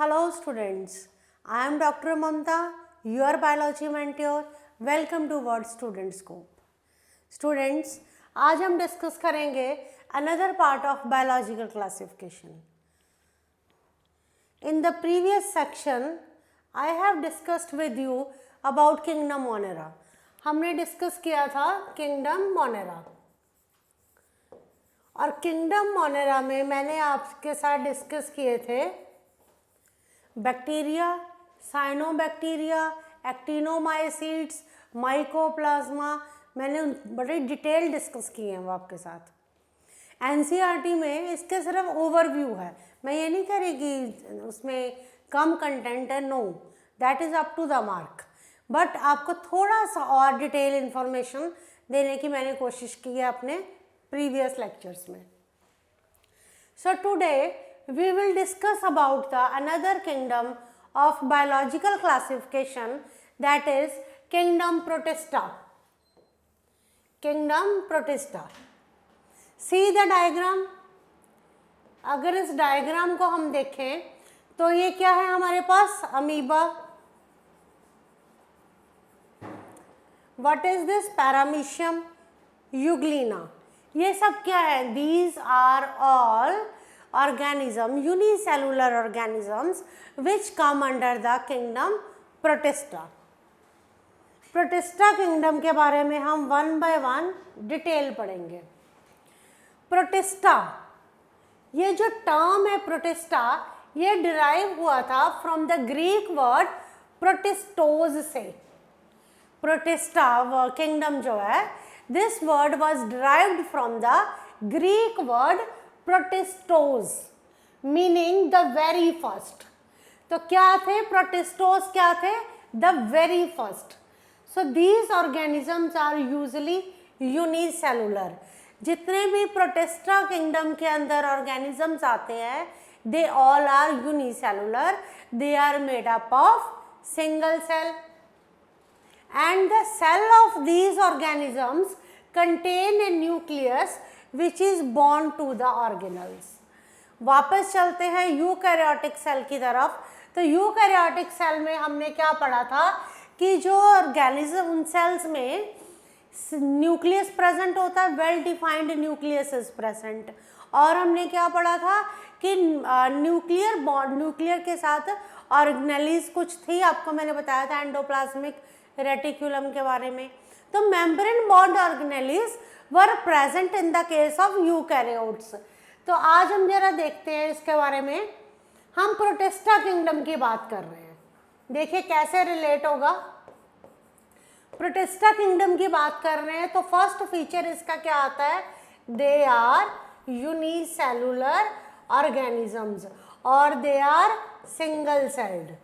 Hello students, I am Dr. Mamta, your biology mentor. Welcome to World Student Scope. Students, आज हम discuss करेंगे another part of biological classification. In the previous section, I have discussed with you about Kingdom Monera. हमने discuss किया था Kingdom Monera. और Kingdom Monera में मैंने आपके साथ डिस्कस किए थे बैक्टीरिया, साइनोबैक्टीरिया, एक्टिनोमाइसीट्स, माइकोप्लाज्मा. मैंने बड़े डिटेल डिस्कस किए हैं वो आपके साथ. एनसीईआरटी में इसके सिर्फ ओवरव्यू है. मैं ये नहीं कह रही कि उसमें कम कंटेंट है, no, that is up to the mark. But आपको थोड़ा सा और डिटेल इंफॉर्मेशन देने की मैंने कोशिश की है अपने प्रीवियस लेक्चर्स में. So today we will discuss about the another kingdom of biological classification, that is kingdom Protista. Kingdom Protista. See the diagram. अगर इस डायग्राम को हम देखें तो ये क्या है हमारे पास? Amoeba. What is this? Paramecium, Euglena. ये सब क्या है? These are all organism, unicellular organisms which come under the kingdom Protista. Protista kingdom के बारे में हम वन बाय वन डिटेल पढ़ेंगे. Protista, ये जो टर्म है Protista, ये डिराइव हुआ था from the Greek word protistos से. Protista किंगडम जो है, this word was derived from the Greek word protistos, meaning the very first. तो क्या थे प्रोटिस्टोज? क्या थे? The very first. So these organisms are usually unicellular. जितने भी प्रोटिस्टा किंगडम के अंदर ऑर्गेनिजम्स आते हैं, they all are unicellular. They are made up of single cell and the cell of these organisms contain a nucleus which is bound to the organelles. वापस चलते हैं eukaryotic cell की तरफ. तो यूकैरियोटिक सेल में हमने क्या पढ़ा था कि जो ऑर्गेनिज्म, उन सेल्स में न्यूक्लियस प्रेजेंट होता है, well defined nucleus is present. और हमने क्या पढ़ा था कि न्यूक्लियर बॉन्ड, न्यूक्लियर के साथ ऑर्गेनेलीज कुछ थी, आपको मैंने बताया था एंडोप्लाज्मिक रेटिकुलम के बारे में. तो membrane bond organelles were present in the case of eukaryotes. तो आज हम जरा देखते हैं इसके बारे में. हम प्रोटिस्टा किंगडम की बात कर रहे हैं, देखिए कैसे रिलेट होगा. प्रोटिस्टा किंगडम की बात कर रहे हैं तो फर्स्ट फीचर इसका क्या आता है? दे आर यूनिसेलुलर ऑर्गेनिजम्स और दे आर सिंगल सेल्ड.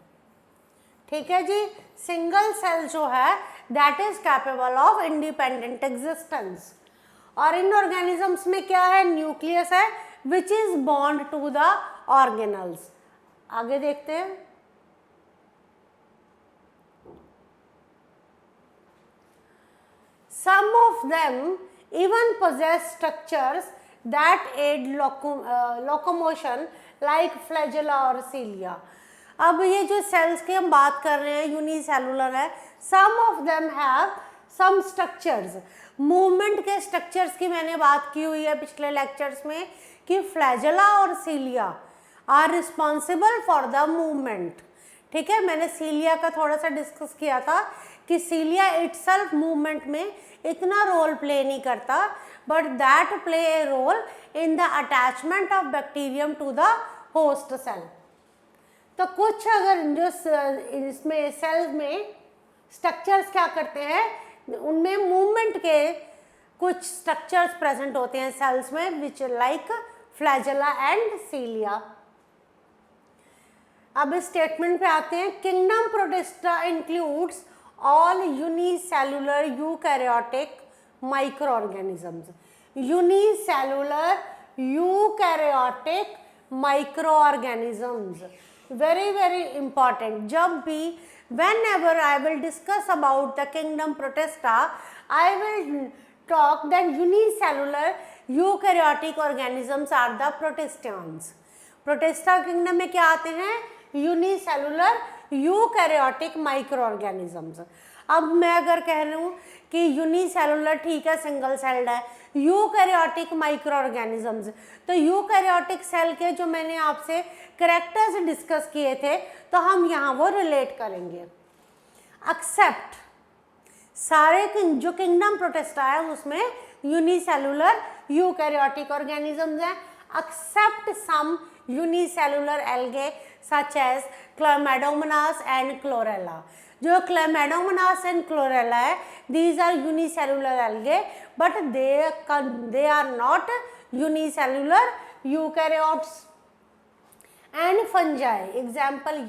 ठीक है जी. सिंगल सेल जो है that is capable of independent existence. और इन ऑर्गेनिजम्स में क्या है? न्यूक्लियस है which is bound to the organelles. आगे देखते हैं. Some of them even possess structures that aid locomotion like flagella और cilia. अब ये जो सेल्स की हम बात कर रहे हैं यूनिसेलुलर है. Some of them have some structures. Movement के स्ट्रक्चर्स की मैंने बात की हुई है पिछले लेक्चर्स में कि फ्लैजेला और cilia are responsible for the movement. ठीक है, मैंने सीलिया का थोड़ा सा डिस्कस किया था कि सीलिया इटसेल्फ मूवमेंट में इतना रोल प्ले नहीं करता, but that play a role in the attachment of bacterium to the host cell. तो कुछ अगर जो इसमें सेल्स में स्ट्रक्चर्स क्या करते हैं, उनमें मूवमेंट के कुछ स्ट्रक्चर्स प्रेजेंट होते हैं सेल्स में, विच लाइक फ्लैजेला एंड सीलिया. अब इस स्टेटमेंट पे आते हैं. Kingdom protista includes all unicellular eukaryotic micro organisms. Unicellular eukaryotic micro organisms, very very important. जब भी whenever I will discuss about the kingdom Protista, I will talk that unicellular eukaryotic organisms are the protistians. Protista kingdom में क्या आते हैं? Unicellular eukaryotic micro organisms. अब मैं अगर कह रही हूँ कि यूनिसेलुलर ठीक है, सिंगल सेल्ड है, यूकैरियोटिक माइक्रो ऑर्गेनिजम्स, तो यूकैरियोटिक सेल के जो मैंने आपसे कैरेक्टर्स डिस्कस किए थे तो हम यहाँ वो रिलेट करेंगे। एक्सेप्ट सारे जो किंगडम प्रोटिस्टा है उसमें यूनिसेलुलर यूकैरियोटिक ऑर्गेनिजम्स हैं, except some unicellular algae such as chlamydomonas and chlorella. जो क्लेमाइडोमोनास एंड क्लोरेला है, these are unicellular algae but they are not unicellular eukaryotes. And fungi, example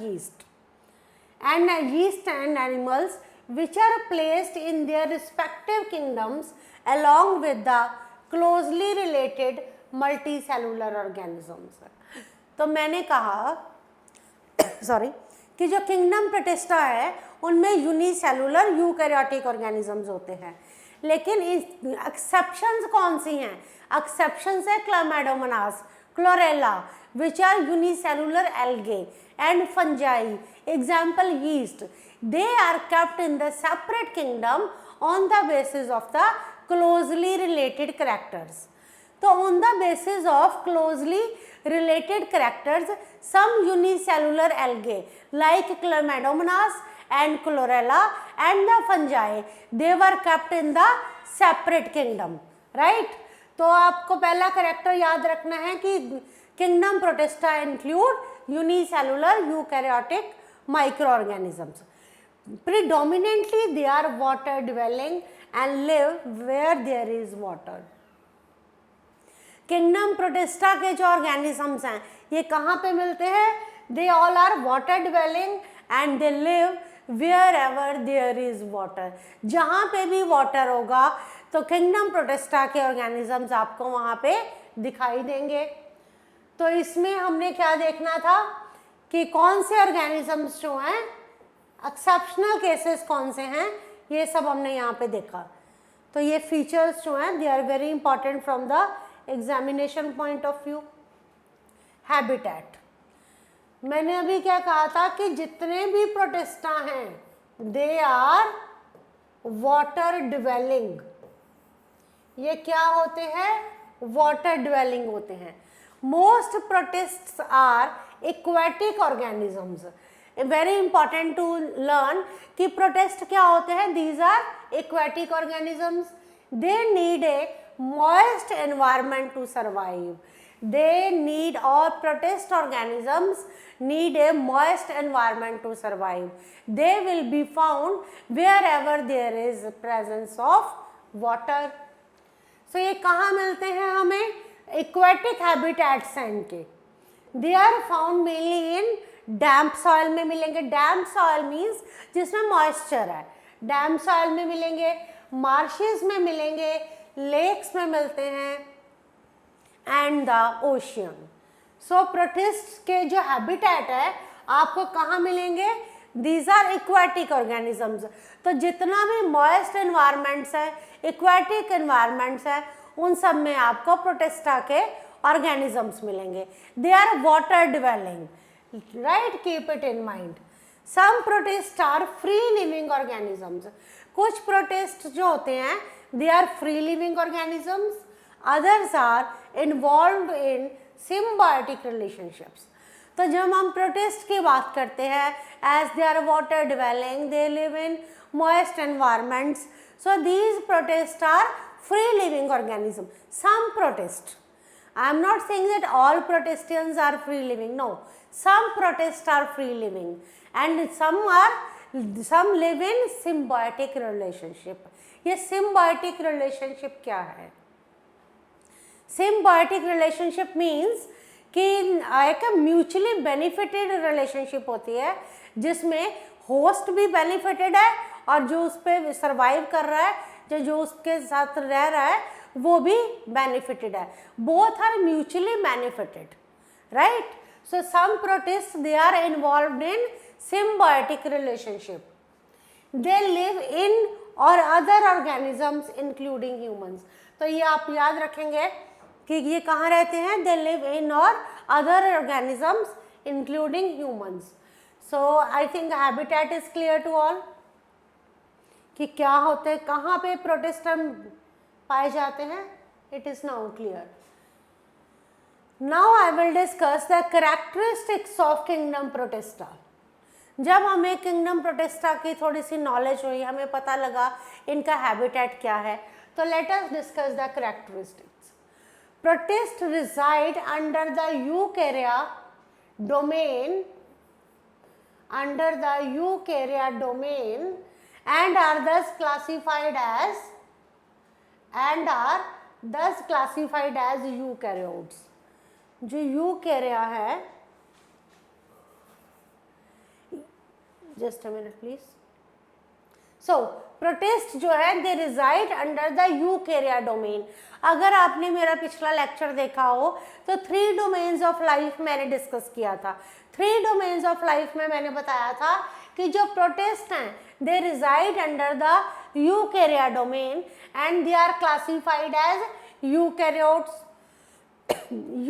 yeast and animals which are placed in their respective kingdoms along with the closely related multicellular organisms। तो मैंने कहा sorry कि जो kingdom protista है उनमें unicellular eukaryotic organisms होते हैं, लेकिन एक्सेप्शंस कौन सी हैं? एक्सेप्शंस है Chlamydomonas, chlorella which are unicellular algae and fungi, example yeast, they are kept in the separate kingdom on the basis of the closely related characters। तो on the basis of closely related characters, some unicellular algae like Chlamydomonas and Chlorella and the fungi, they were kept in the separate kingdom, right? तो आपको पहला character याद रखना है कि kingdom protista include unicellular eukaryotic microorganisms. Predominantly they are water dwelling and live where there is water. Kingdom protista के जो organisms हैं ये कहाँ पे मिलते हैं? They all are water dwelling and they live wherever there is water. जहाँ पे भी वाटर होगा तो किंगडम प्रोटिस्टा के ऑर्गेनिजम्स आपको वहाँ पे दिखाई देंगे। तो इसमें हमने क्या देखना था कि कौन से ऑर्गेनिजम्स जो हैं, एक्सेप्शनल केसेस कौन से हैं, ये सब हमने यहाँ पे देखा। तो ये फीचर्स जो हैं they are very important from the examination point of view. Habitat, मैंने अभी क्या कहा था कि जितने भी प्रोटिस्टा हैं दे आर वाटर डिवेलिंग। ये क्या होते हैं? वाटर डिवेलिंग होते हैं। Most protists are aquatic organisms. Very important to learn कि प्रोटिस्ट क्या होते हैं? These are aquatic organisms. They need a moist environment to survive. They need, all protist organisms need a moist environment to survive. They will be found wherever there is presence of water. So ये कहाँ मिलते हैं हमें? Aquatic habitats हैं इनके। They are found mainly in damp soil में मिलेंगे। Damp soil means जिसमें moisture है, damp soil में मिलेंगे, marshes में मिलेंगे, लेक्स में मिलते हैं and the ocean. So protist के जो हैबिटेट है आपको कहाँ मिलेंगे? दीज आर एक्वेटिक ऑर्गेनिजम्स। तो जितना भी मॉइस्ट एनवायरनमेंट्स है, एक्वेटिक एनवायरनमेंट्स है, उन सब में आपको प्रोटिस्टा के ऑर्गेनिजम्स मिलेंगे। They are water dwelling, right, keep it in mind. Some protist are free living organisms. कुछ प्रोटिस्ट जो होते हैं they are free living organisms, others are involved in symbiotic relationships। तो जब हम प्रोटिस्ट की बात करते हैं, as they are water dwelling, they live in moist environments, so these protists are free living organisms. Some protist, I am not saying that all protistians are free living, no, some protists are free living and some live in symbiotic relationship। ये symbiotic relationship क्या है? Symbiotic relationship means कि एक mutually benefited relationship होती है जिसमें host भी benefited है और जो उस पर सर्वाइव कर रहा है, जो उसके साथ रह रहा है वो भी बेनिफिटेड है। Both are mutually benefited, right. So some protist they are involved in symbiotic relationship. They live in और अदर ऑर्गेनिजम्स इंक्लूडिंग ह्यूमंस। तो ये आप याद रखेंगे कि ये कहाँ रहते हैं? दे लिव इन और other organisms including humans. So I think habitat is clear to all कि क्या होते हैं, कहाँ पे प्रोटिस्टा पाए जाते हैं. It is now clear. Now I will discuss the characteristics of kingdom protista. जब हमें किंगडम प्रोटिस्टा की थोड़ी सी नॉलेज हुई, हमें पता लगा इनका हैबिटेट क्या है, तो let us discuss the characteristics. Protist reside under the यूकैरिया domain, under the यूकैरिया domain and are thus classified as eukaryotes. जो यूकैरिया है, just a minute please. So protist जो है they reside under the यूकैरिया domain. अगर आपने मेरा पिछला लेक्चर देखा हो तो 3 डोमेन्स ऑफ लाइफ मैंने डिस्कस किया था. 3 डोमेन्स ऑफ लाइफ में मैंने बताया था कि जो प्रोटिस्ट हैं they reside under the यूकैरिया domain and they are classified as eukaryotes.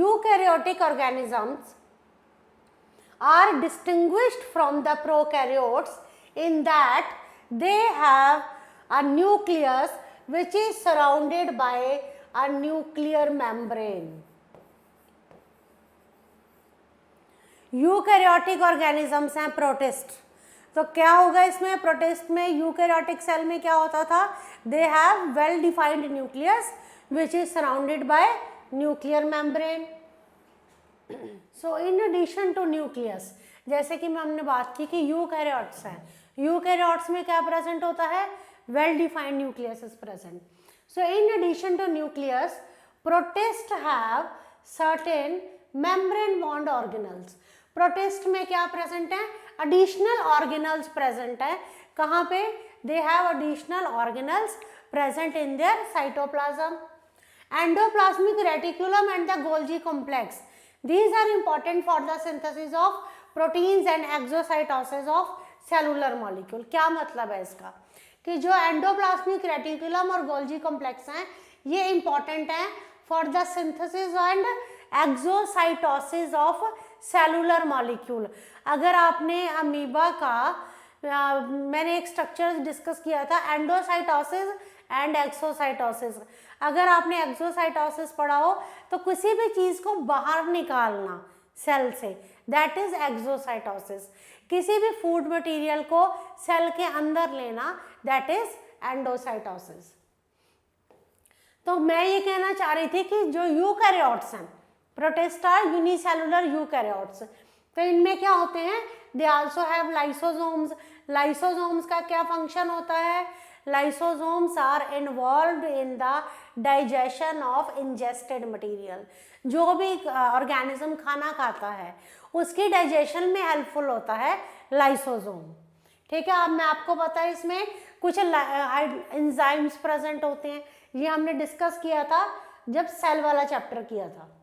Eukaryotic organisms are distinguished from the prokaryotes in that they have a nucleus which is surrounded by a nuclear membrane. Eukaryotic organisms हैं protist. तो क्या होगा इसमें, protist में eukaryotic cell में क्या होता था, they have well defined nucleus which is surrounded by nuclear membrane. So in addition to nucleus, जैसे कि हमने बात की कि यूकैरियोट्स हैं, यूकैरियोट्स में क्या प्रेजेंट होता है, well defined nucleus is present. So in addition to nucleus protist have certain membrane bound organelles. Protist में क्या प्रेजेंट है, एडिशनल ऑर्गेनल्स प्रेजेंट है. कहाँ पे, they have additional organelles present in their cytoplasm. Endoplasmic reticulum and the Golgi complex, these are important for the synthesis of proteins and exocytosis of cellular molecule. क्या मतलब है इसका, कि जो एंडोप्लाज्मिक रेटिकुलम और गोल्जी कॉम्प्लेक्स हैं ये important हैं for the synthesis and exocytosis of cellular molecule. अगर आपने अमीबा का मैंने एक स्ट्रक्चर डिस्कस किया था, एंडोसाइटोसिस एंड एक्सोसाइटोसिस. अगर आपने एक्सोसाइटोसिस पढ़ा हो तो किसी भी चीज़ को बाहर निकालना सेल से, दैट इज एक्सोसाइटोसिस. किसी भी फूड मटेरियल को सेल के अंदर लेना, दैट इज एंडोसाइटोसिस. तो मैं ये कहना चाह रही थी कि जो यूकैरियोट्स हैं, प्रोटिस्टा यूनिसेलुलर यूकैरियोट्स, तो इनमें क्या होते हैं, they also have lysosomes. Lysosomes का क्या फंक्शन होता है, lysosomes are involved in the digestion of ingested material. जो भी ऑर्गेनिज्म खाना खाता है उसकी डाइजेशन में हेल्पफुल होता है लाइसोसोम. ठीक है, अब मैं आपको पता है इसमें कुछ एंजाइम्स प्रेजेंट होते हैं, ये हमने डिस्कस किया था जब सेल वाला चैप्टर किया था.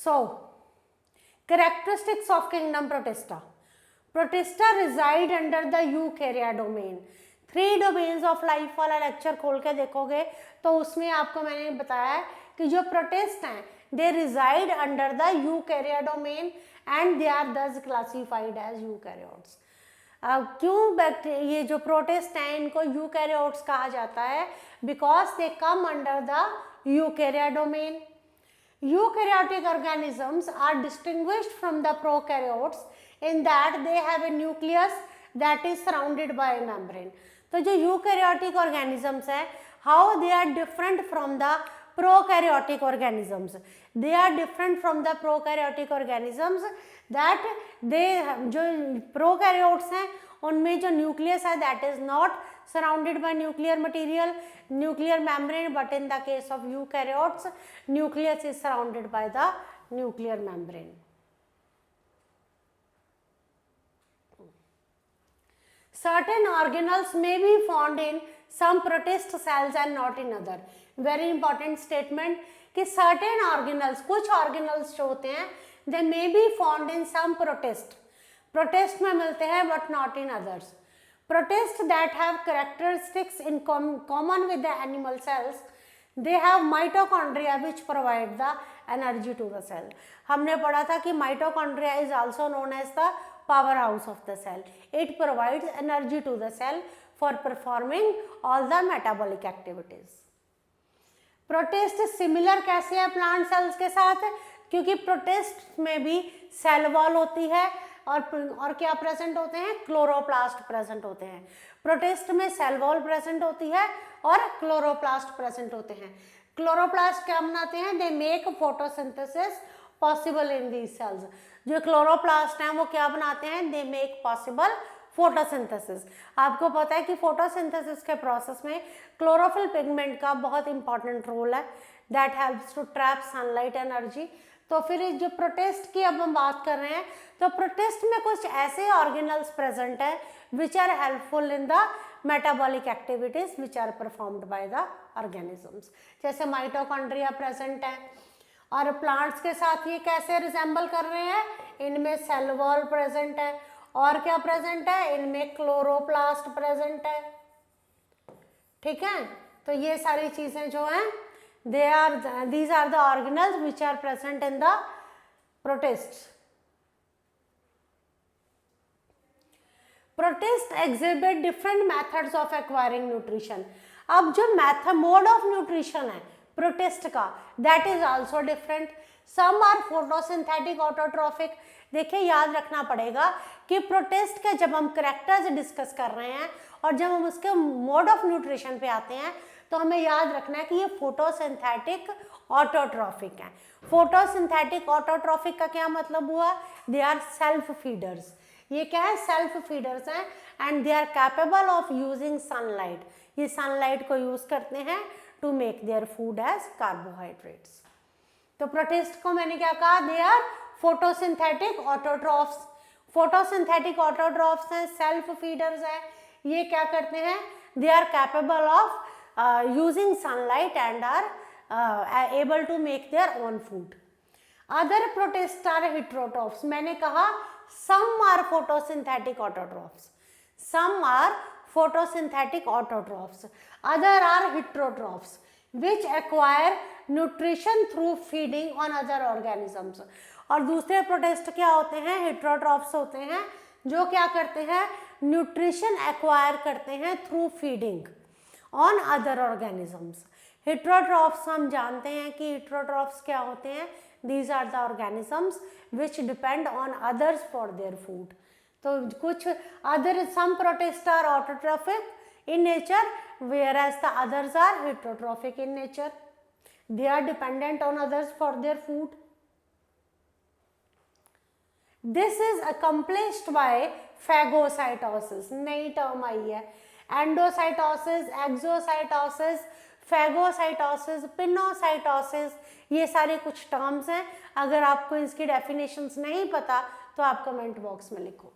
So characteristics of kingdom protista. Protista reside under the eukarya domain. 3 domains of life वाला लेक्चर खोल के देखोगे तो उसमें आपको मैंने बताया है कि जो प्रोटिस्ट हैं they reside under the eukarya domain and they are thus classified as eukaryotes. क्यों ये जो प्रोटिस्ट हैं इनको यूकैरियोट्स कहा जाता है, because they come under the यूकैरिया domain. Eukaryotic organisms are distinguished from the prokaryotes in that they have a nucleus that is surrounded by a membrane. तो जो eukaryotic organisms हैं, how they are different from the prokaryotic organisms? They are different from the prokaryotic organisms that they जो prokaryotes हैं उनमें जो nucleus है that is not surrounded by nuclear material, nuclear membrane, but in the case of eukaryotes, nucleus is surrounded by the nuclear membrane. Certain organelles may be found in some protist cells and not in other. Very important statement कि certain organelles, कुछ organelles जो होते हैं they may be found in some protist. Protist में मिलते हैं but not in others. Protists that have characteristics in common with the animal cells, they have mitochondria which provide the energy to the cell. हमने पढ़ा था कि mitochondria is also known as the power house of the cell. It provides energy to the cell for performing all the metabolic activities. Protist similar कैसे है plant cells के साथ, क्योंकि protist में भी सेल वॉल होती है और क्या प्रेजेंट होते हैं, क्लोरोप्लास्ट प्रेजेंट होते हैं। प्रोटिस्ट में सेल वॉल प्रेजेंट होती है और क्लोरोप्लास्ट प्रेजेंट होते हैं। क्लोरोप्लास्ट क्या बनाते हैं, they make photosynthesis possible in these cells. जो क्लोरोप्लास्ट हैं वो क्या बनाते हैं, दे मेक पॉसिबल फोटोसिंथेसिस। आपको पता है कि फोटोसिंथेसिस के प्रोसेस में क्लोरोफिल पिगमेंट का बहुत इंपॉर्टेंट रोल है, that helps to trap sunlight energy. तो फिर जो प्रोटिस्ट की अब हम बात कर रहे हैं, तो प्रोटिस्ट में कुछ ऐसे ऑर्गेनल्स प्रेजेंट है which are helpful in the metabolic activities which are performed by the organisms. जैसे माइटोकॉन्ड्रिया प्रेजेंट है, और प्लांट्स के साथ ये कैसे रिजेंबल कर रहे हैं, इनमें सेल वॉल प्रेजेंट है, और क्या प्रेजेंट है, इनमें क्लोरोप्लास्ट प्रेजेंट है। ठीक है, तो ये सारी चीजें जो हैं these are the organelles which are present in the protists. Protists exhibit different methods of acquiring nutrition. अब जो mode of nutrition है protist का, that is also different. Some are photosynthetic autotrophic. देखिए याद रखना पड़ेगा कि प्रोटिस्ट के जब हम करेक्टर्स डिस्कस कर रहे हैं और जब हम उसके मोड ऑफ न्यूट्रिशन पे आते हैं तो हमें याद रखना है कि ये फोटोसिंथेटिक ऑटोट्रॉफिक है। फोटोसिंथेटिक ऑटोट्रॉफिक का क्या मतलब हुआ, दे आर सेल्फ फीडर्स। ये क्या है, सेल्फ फीडर्स हैं, and they are capable of using sunlight. ये सनलाइट को यूज करते हैं to make their food as carbohydrates. तो प्रोटिस्ट को मैंने क्या कहा, they are photosynthetic autotrophs. Photosynthetic autotrophs हैं, सेल्फ फीडर्स हैं। ये क्या करते हैं, they are capable of using sunlight and are able to make their own food. Other protists are heterotrophs. मैंने कहा some are photosynthetic autotrophs, some are photosynthetic autotrophs, other are heterotrophs which acquire nutrition through feeding on other organisms. और दूसरे protist क्या होते हैं, heterotrophs होते हैं, जो क्या करते हैं, न्यूट्रिशन एक्वायर करते हैं through feeding on other organisms. Heterotrophs हम जानते हैं कि हेट्रोट्रॉफ्स क्या होते हैं, these are the organisms which depend on others for their food. तो कुछ other, some protist are autotrophic in nature whereas the others are heterotrophic in nature. They are dependent on others for their food. This is accomplished by phagocytosis. नई term आई है, endocytosis, exocytosis, phagocytosis, pinocytosis, ये सारे कुछ terms हैं। अगर आपको इसकी definitions नहीं पता तो आप कमेंट बॉक्स में लिखो।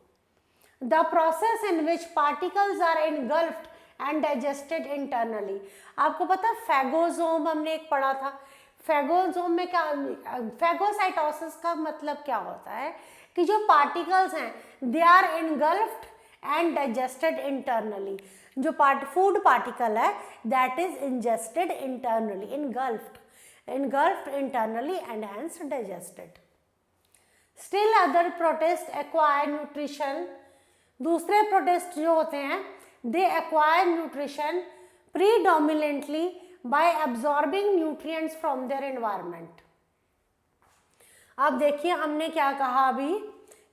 The process in which particles are engulfed and digested internally. आपको पता फैगोसोम हमने एक पढ़ा था, फैगोसोम में क्या, फैगोसाइटोसिस का मतलब क्या होता है कि जो पार्टिकल्स हैं they are engulfed and digested internally. जो फूड पार्टिकल है that is ingested internally, engulfed internally and hence digested. Still other protists acquire nutrition. दूसरे प्रोटिस्ट जो होते हैं they acquire nutrition predominantly by absorbing nutrients from their environment. अब देखिए हमने क्या कहा अभी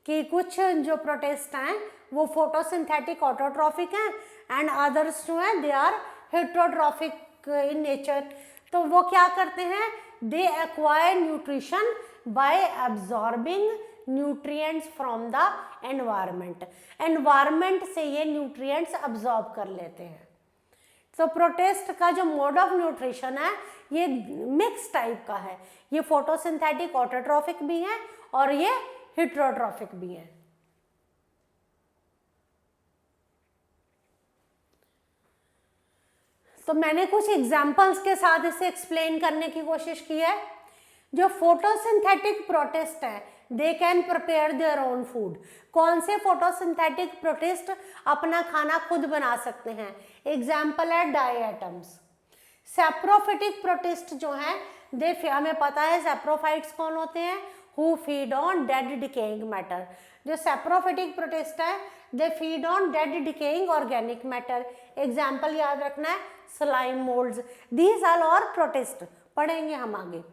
कि कुछ जो प्रोटिस्ट हैं वो फोटोसिंथेटिक ऑटोट्रॉफिक हैं एंड अदर्स जो हैं they are heterotrophic in nature. तो वो क्या करते हैं, they acquire nutrition by absorbing nutrients from the environment. Environment से ये न्यूट्रिएंट्स अब्जॉर्ब कर लेते हैं। तो प्रोटिस्ट का जो मोड ऑफ न्यूट्रिशन है ये मिक्स टाइप का है, ये फोटोसिंथेटिक ऑटोट्रॉफिक भी हैं और ये हेट्रोट्रॉफिक भी हैं। तो मैंने कुछ एग्जाम्पल्स के साथ इसे एक्सप्लेन करने की कोशिश की है। जो फोटोसिंथेटिक प्रोटिस्ट है they can prepare their own food. कौन से फोटोसिंथेटिक प्रोटिस्ट अपना खाना खुद बना सकते हैं, एग्जाम्पल है डायटम्स। सैप्रोफिटिक प्रोटिस्ट जो हैं दे, हमें पता है सैप्रोफाइट्स कौन होते हैं, who feed on dead decaying matter. जो सैप्रोफिटिक प्रोटिस्ट है they feed on dead decaying organic matter. Example याद रखना है, स्लाइम मोल्ड्स, दीज आर और प्रोटिस्ट, पढ़ेंगे हम आगे।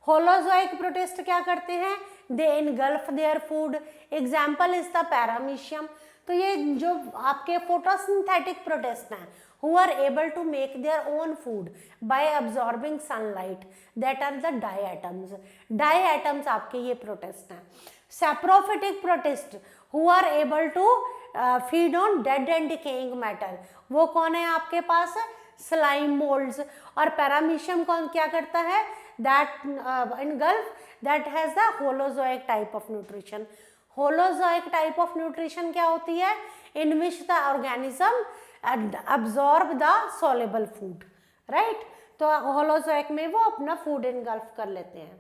होलोजोइक प्रोटिस्ट क्या करते हैं, they engulf their food, example is the paramecium. तो ये जो आपके फोटोसिंथेटिक प्रोटिस्ट हैं who are able to make their own food by absorbing sunlight, that are the diatoms. Diatoms आपके ये प्रोटिस्ट हैं। saprophytic protist who are able to feed on dead and decaying matter, वो कौन है आपके पास, slime moulds. और paramecium कौन क्या करता है, that engulf, that has the holozoic type of nutrition। holozoic type of nutrition क्या होती है, in which the organism absorb the soluble food, right? तो होलोजोइक में वो अपना फूड इनगल्फ कर लेते हैं।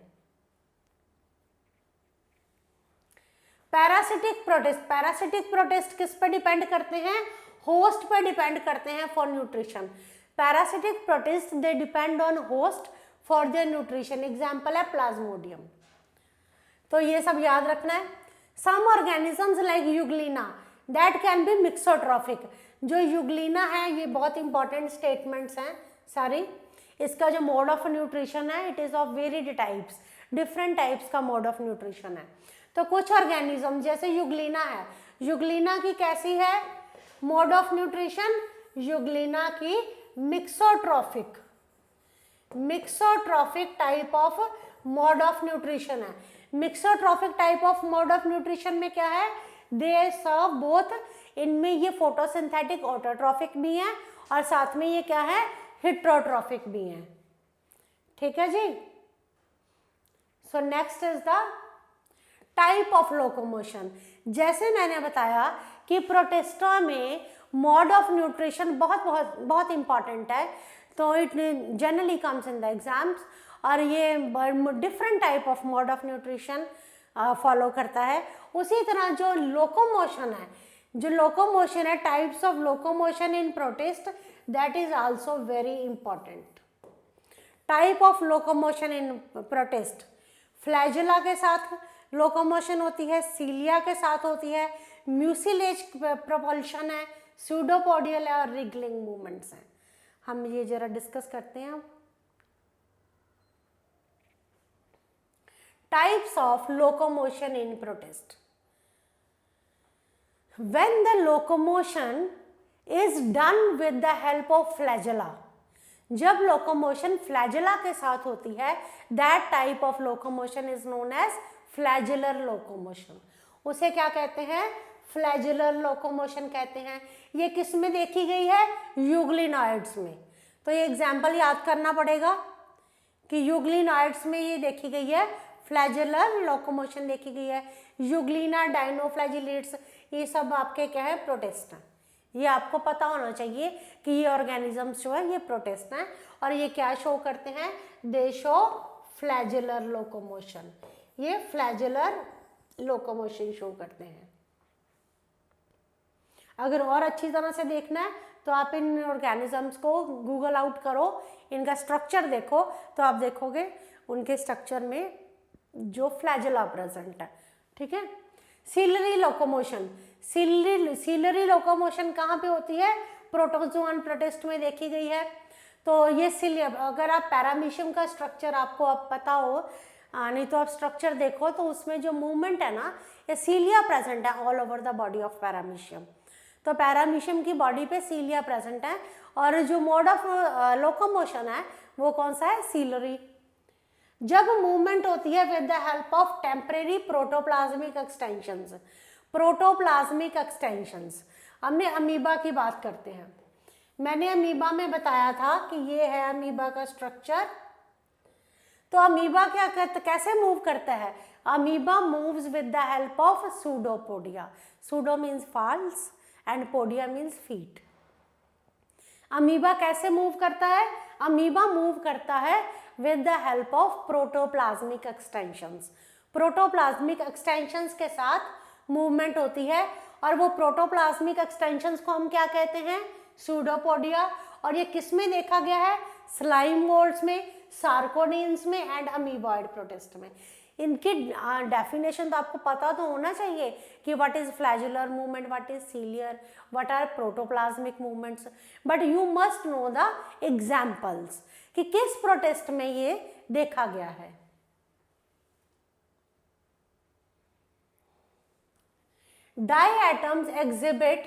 पैरासिटिक प्रोटिस्ट, पैरासिटिक प्रोटिस्ट किस पे डिपेंड करते हैं, होस्ट पे डिपेंड करते हैं for nutrition. Parasitic protist they depend on host for their nutrition, example है प्लाज्मोडियम। तो ये सब याद रखना है। Some organisms like euglena that can be mixotrophic. जो यूग्लिना है ये बहुत इंपॉर्टेंट स्टेटमेंट्स हैं सारी। इसका जो मोड ऑफ न्यूट्रिशन है it is of varied types, different types का मोड ऑफ न्यूट्रिशन है। तो कुछ ऑर्गेनिज्म जैसे यूग्लिना है, यूग्लिना की कैसी है मोड ऑफ न्यूट्रिशन, यूग्लिना की mixotrophic, mixotrophic type of mode of nutrition है। Mixotrophic type of mode of nutrition में क्या है, दे सर्व बोथ, इनमें ये फोटोसिंथेटिक ऑटोट्रॉफिक भी हैं और साथ में ये क्या है हिट्रोट्रॉफिक भी हैं, ठीक है जी। So next is the type of locomotion. जैसे मैंने बताया कि प्रोटिस्टा में मोड ऑफ न्यूट्रिशन बहुत बहुत बहुत इंपॉर्टेंट है, तो it generally comes in the exams, और ये different type of mode of nutrition follow करता है। उसी तरह जो लोकोमोशन है, जो लोकोमोशन है, types of locomotion in protist, that is also very important. Type of locomotion in protist, flagella के साथ लोकोमोशन होती है, सीलिया के साथ होती है, म्यूसिलेज प्रोपल्शन है, सूडोपोडियल है और रिगलिंग मूवमेंट्स हैं। हम ये जरा डिस्कस करते हैं। Types of locomotion in protist. When the locomotion is done with the help of flagella, जब लोकोमोशन फ्लैजेला के साथ होती है, that type of locomotion is known as flagellar locomotion। उसे क्या कहते हैं, फ्लैजेलर लोकोमोशन कहते हैं। ये किस में देखी गई है, यूग्लिनॉइड्स में। तो ये एग्जाम्पल याद करना पड़ेगा कि यूग्लिनॉइड्स में ये देखी गई है, फ्लैजेलर लोकोमोशन देखी गई है। यूग्लिना, डाइनोफ्लैजिलेट्स, ये सब आपके क्या है, प्रोटिस्ट हैं। ये आपको पता होना चाहिए कि ये ऑर्गेनिजम्स जो है ये प्रोटिस्ट हैं, और ये क्या शो करते हैं, दे शो फ्लैजेलर लोकोमोशन। ये फ्लैजेलर लोकोमोशन शो करते हैं। अगर और अच्छी तरह से देखना है तो आप इन ऑर्गेनिजम्स को गूगल आउट करो, इनका स्ट्रक्चर देखो, तो आप देखोगे उनके स्ट्रक्चर में जो फ्लैजेला प्रेजेंट है, ठीक है। सीलरी लोकोमोशन, सीलरी लोकोमोशन कहाँ पे होती है, प्रोटोजोआन प्रोटिस्ट में देखी गई है। तो ये सीलियर, अगर आप पैरामीशियम का स्ट्रक्चर आपको अब पता हो, नहीं तो आप स्ट्रक्चर देखो तो उसमें जो मूवमेंट है ना, ये सीलिया प्रेजेंट है all over the body of paramecium. तो पैरामीशियम की बॉडी पे सीलिया प्रेजेंट है, और जो मोड ऑफ लोकोमोशन है वो कौन सा है, सीलरी। जब मूवमेंट होती है with the help of temporary protoplasmic extensions, protoplasmic extensions, हमने अमीबा की बात करते हैं। मैंने अमीबा में बताया था कि ये है अमीबा का स्ट्रक्चर। तो अमीबा क्या करता, कैसे मूव करता है, amoeba moves with the help of pseudopodia. Pseudo means false and podia means feet. Amoeba कैसे मूव करता है, अमीबा मूव करता है with the help of protoplasmic extensions. Protoplasmic extensions के साथ मूवमेंट होती है, और वो प्रोटोप्लाज्मिक एक्सटेंशंस को हम क्या कहते हैं, सूडोपोडिया। और ये किस में देखा गया है? स्लाइम मोल्ड्स में, सार्कोडियंस में एंड अमीबॉइड प्रोटिस्ट में। इनकी डेफिनेशन तो आपको पता तो होना चाहिए कि what is flagellar movement, what is ciliary, what are protoplasmic movements, but you must know the examples कि किस प्रोटिस्ट में ये देखा गया है। Diatoms exhibit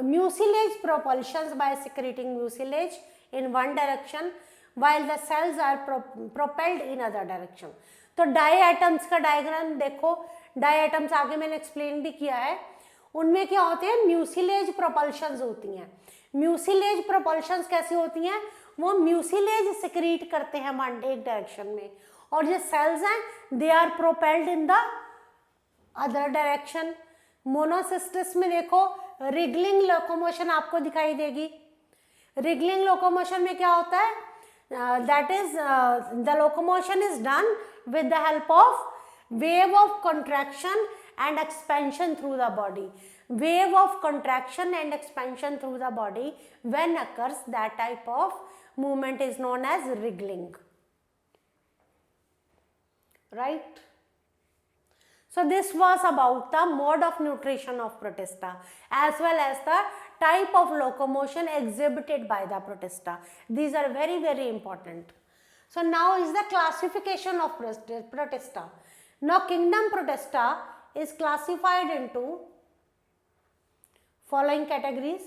mucilage propulsions by secreting mucilage in one direction while the cells are propelled in other direction. तो डाईएटम्स का diagram देखो, डाईएटम्स आगे मैंने एक्सप्लेन भी किया है, उनमें क्या होते हैं? म्यूसिलेज प्रोपल्शंस होती हैं। म्यूसिलेज प्रोपल्शंस कैसी होती हैं? वो म्यूसिलेज सिक्रीट करते हैं एक डायरेक्शन में, और जो सेल्स हैं they are propelled in the other direction. Monocystis में देखो रिगलिंग लोकोमोशन आपको दिखाई देगी। रिगलिंग लोकोमोशन में क्या होता है? That is the locomotion is done with the help of wave of contraction and expansion through the body. Wave of contraction and expansion through the body when occurs, that type of movement is known as wriggling, right? So this was about the mode of nutrition of Protista as well as the type of locomotion exhibited by the Protista. These are very, very important. So now is the classification of Protista. Now kingdom Protista is classified into following categories.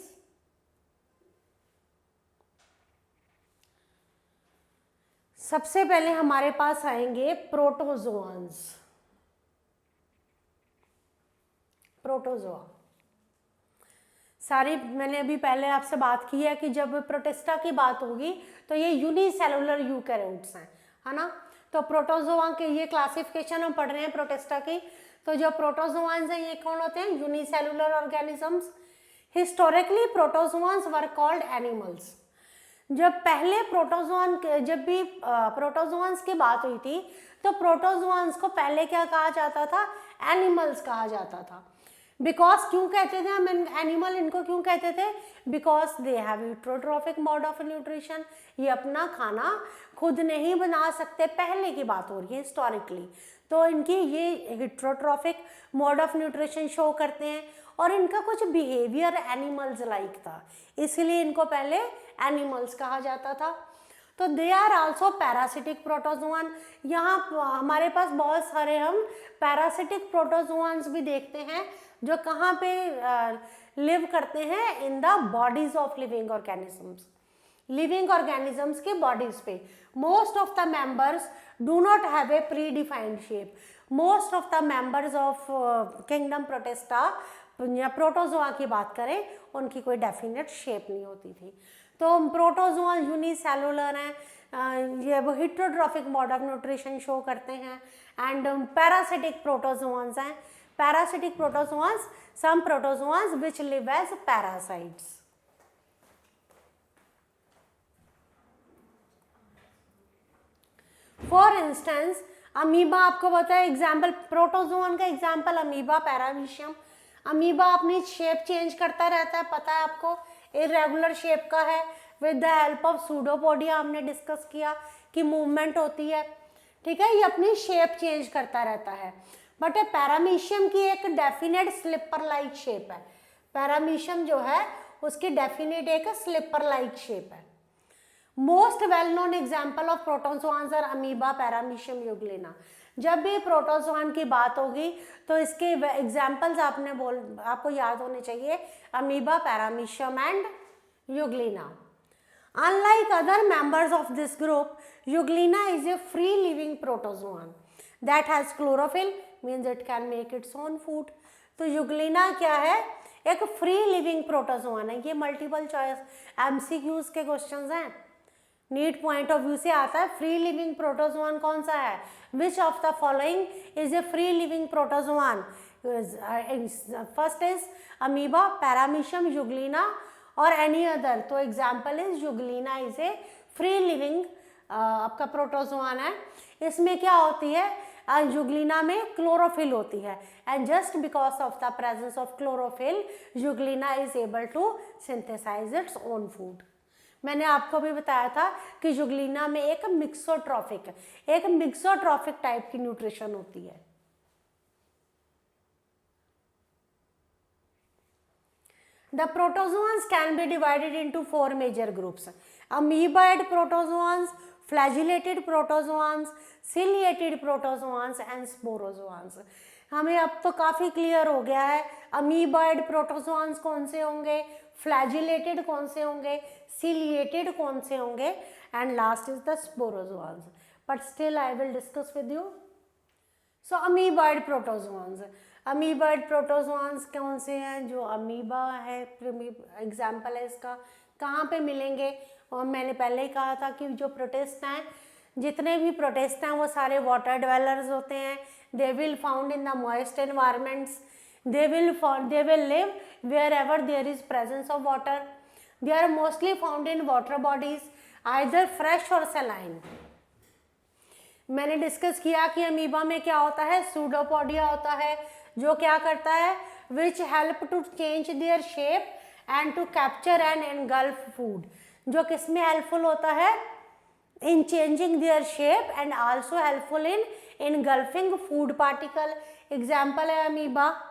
सबसे पहले हमारे पास आएंगे प्रोटोजोआन्स। Protozoa सारी मैंने अभी पहले आपसे बात की है कि जब प्रोटिस्टा की बात होगी तो ये यूनिसेलुलर यूकैरियोट्स हैं, है ना। तो प्रोटोजोआ के ये क्लासिफिकेशन हम पढ़ रहे हैं प्रोटिस्टा की। तो जो प्रोटोजोआन्स हैं ये कौन होते हैं? Unicellular organisms. Historically protozoans were called animals. जब पहले जब भी प्रोटोजोआन्स की बात हुई थी तो प्रोटोजोआन्स को पहले क्या कहा जाता था? एनिमल्स कहा जाता था। बिकॉज क्यों कहते थे हम एनिमल, इनको क्यों कहते थे? Because they have heterotrophic mode of nutrition. ये अपना खाना खुद नहीं बना सकते, पहले की बात हो रही है हिस्टोरिकली। तो इनकी ये heterotrophic mode of nutrition show करते हैं और इनका कुछ बिहेवियर एनिमल्स लाइक था, इसलिए इनको पहले एनिमल्स कहा जाता था। तो they are also parasitic protozoan. यहाँ हमारे पास बहुत सारे हम पैरासिटिक प्रोटोजोआन्स भी देखते हैं जो कहाँ पे लिव करते हैं? In the bodies of living organisms. Living organisms के बॉडीज पे most of the members do not have a pre defined shape. Most of the members of kingdom protista या प्रोटोजोआ की बात करें, उनकी कोई डेफिनेट शेप नहीं होती थी। तो प्रोटोजोआ यूनिसेलुलर हैं, ये वो heterotrophic mode of nutrition show करते हैं। एंड पैरासिटिक प्रोटोजोआन्स हैं। Parasitic protozoans, some protozoans which live as parasites. For instance amoeba, आपको पता है एग्जाम्पल प्रोटोजोआन का एग्जाम्पल अमीबा पैरामीशियम। अमीबा अपनी शेप चेंज करता रहता है, पता है आपको, इरेगुलर शेप का है। With the help of pseudopodia हमने डिस्कस किया कि मूवमेंट होती है, ठीक है, ये अपनी शेप चेंज करता रहता है। बट पैरामीशियम की एक डेफिनेट स्लिपर लाइक शेप है। पैरामीशियम जो है उसकी डेफिनेट एक स्लिपर लाइक शेप है। Most well known example of protozoans are amoeba, paramecium, euglena. जब भी प्रोटोजोआन की बात होगी तो इसके एग्जाम्पल्स आपको याद होने चाहिए, amoeba, paramecium and Euglena. Unlike other members of this group, Euglena is a free living protozoan that has chlorophyll, means it can make its own food. तो यूग्लिना क्या है? एक फ्री लिविंग प्रोटोजोआन है। ये मल्टीपल चॉइस एमसीक्यूज के questions हैं, NEET point of view से आता है। फ्री लिविंग प्रोटोजोआन कौन सा है? Which of the following is a free living protozoan? First is amoeba, paramecium, Euglena और एनी अदर। तो example is Euglena is a free living आपका प्रोटोजोआन है। इसमें क्या होती है? यूग्लिना में क्लोरोफिल होती है, and just because of the presence of chlorophyll euglena is able to synthesize its own food. मैंने आपको भी बताया था कि जुगलीना में एक मिक्सोट्रॉफिक टाइप की न्यूट्रिशन होती है। The protozoans can be divided into 4 major groups: amoeboid protozoans, flagellated protozoans, ciliated protozoans and sporozoans। हमें अब तो काफ़ी क्लियर हो गया है अमीबॉइड प्रोटोजोआंस कौन से होंगे, फ्लैजिलेटेड कौन से होंगे, सिलिएटेड कौन से होंगे, and last is the sporozoans. But still I will discuss with you. So amoeboid protozoans, amoeboid protozoans कौन से हैं? जो अमीबा है, एग्जाम्पल है इसका, कहाँ पे मिलेंगे? और मैंने पहले ही कहा था कि जो प्रोटिस्ट हैं, जितने भी प्रोटिस्ट हैं वो सारे वाटर ड्वेलर्स होते हैं। They will found in the moist environments, they will live wherever there is presence of water. They are mostly found in water bodies, either fresh or saline. मैंने discuss किया कि amoeba में क्या होता है, pseudopodia होता है, जो क्या करता है, which help to change their shape and to capture and engulf food. जो किस में हेल्पफुल होता है? in changing their shape and also helpful in engulfing food particle. Example है अमीबा,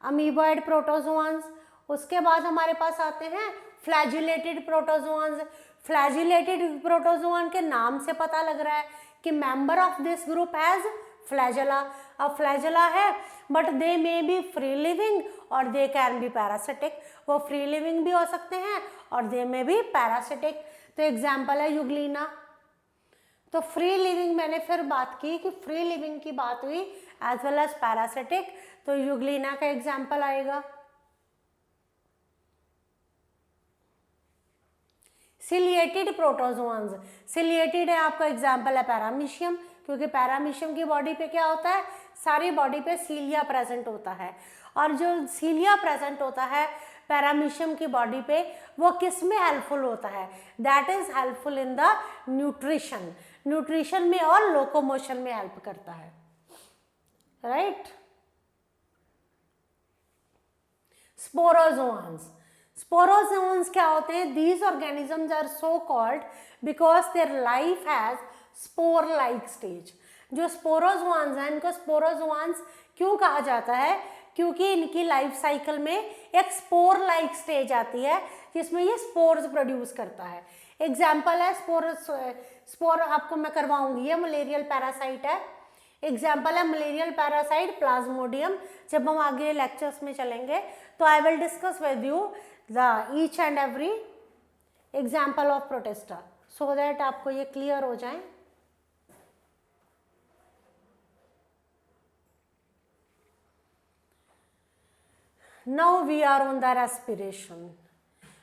अमीबॉइड प्रोटोजोआंस। उसके बाद हमारे पास आते हैं फ्लैजिलेटेड प्रोटोजोआंस। फ्लैजिलेटेड प्रोटोजोआन के नाम से पता लग रहा है कि member of this group has flagella. अब फ्लैजेला है but they may be free living और दे कैन बी पैरासिटिक। वो फ्री लिविंग भी हो सकते हैं और दे मे बी पैरासिटिक। तो एग्जाम्पल है यूग्लिना। तो फ्री लिविंग मैंने फिर बात की कि फ्री लिविंग की बात हुई एज वेल एज पैरासिटिक, तो यूग्लिना का एग्जाम्पल आएगा। सिलिएटेड प्रोटोजोआंस, सिलिएटेड है आपका एग्जाम्पल है पैरामीशियम, क्योंकि पैरामीशियम की बॉडी पे क्या होता है, सारी बॉडी पे सीलिया प्रेजेंट होता है। और जो सीलिया प्रेजेंट होता है पैरामीशियम की बॉडी पे, वो किस में हेल्पफुल होता है? That is helpful in the nutrition, nutrition में और लोकोमोशन में हेल्प करता है, राइट। स्पोरोजोआंस, स्पोरोजोआंस क्या होते हैं? These organisms are so called because their life has spore like stage. जो स्पोरोजोआंस हैं इनको स्पोरोजोआंस क्यों कहा जाता है? क्योंकि इनकी लाइफ साइकिल में एक स्पोर लाइक स्टेज आती है जिसमें ये स्पोर्स प्रोड्यूस करता है। एग्जाम्पल है स्पोर आपको मैं करवाऊंगी, ये मलेरियल पैरासाइट है। एग्जाम्पल है मलेरियल पैरासाइट प्लाज्मोडियम। जब हम आगे लेक्चर्स में चलेंगे तो आई will discuss with you the each and every example of protista, so that आपको ये क्लियर हो जाए। Now we are on the respiration.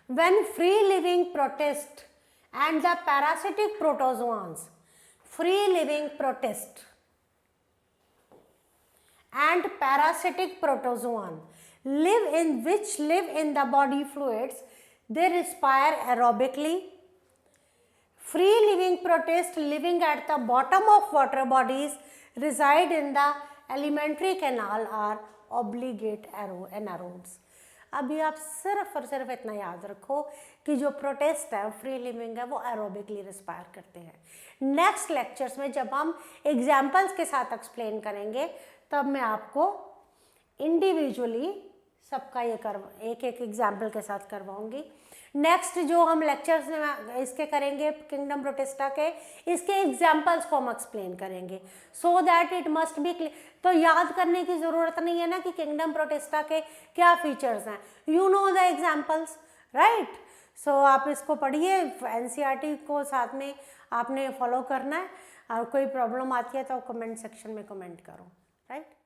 When free living protist and the parasitic protozoans, free living protist and parasitic protozoan which live in the body fluids, they respire aerobically. Free living protist living at the bottom of water bodies reside in the alimentary canal are obligate anaerobes. अभी आप सिर्फ और सिर्फ इतना याद रखो कि जो प्रोटिस्ट है, फ्री लिविंग है, वो एरोबिकली रिस्पायर करते हैं। नेक्स्ट लेक्चर्स में जब हम एग्जाम्पल्स के साथ एक्सप्लेन करेंगे तब मैं आपको इंडिविजुअली सबका ये एक एक एग्जाम्पल के साथ करवाऊंगी। नेक्स्ट जो हम लेक्चर्स इसके करेंगे किंगडम प्रोटिस्टा के, इसके एग्जाम्पल्स को हम एक्सप्लेन करेंगे so that it must be clear. तो याद करने की ज़रूरत नहीं है ना कि किंगडम प्रोटिस्टा के क्या फीचर्स हैं, you know the examples, right. So आप इसको पढ़िए, एनसीईआरटी को साथ में आपने फॉलो करना है। और कोई प्रॉब्लम आती है तो कमेंट सेक्शन में कमेंट करो, राइट।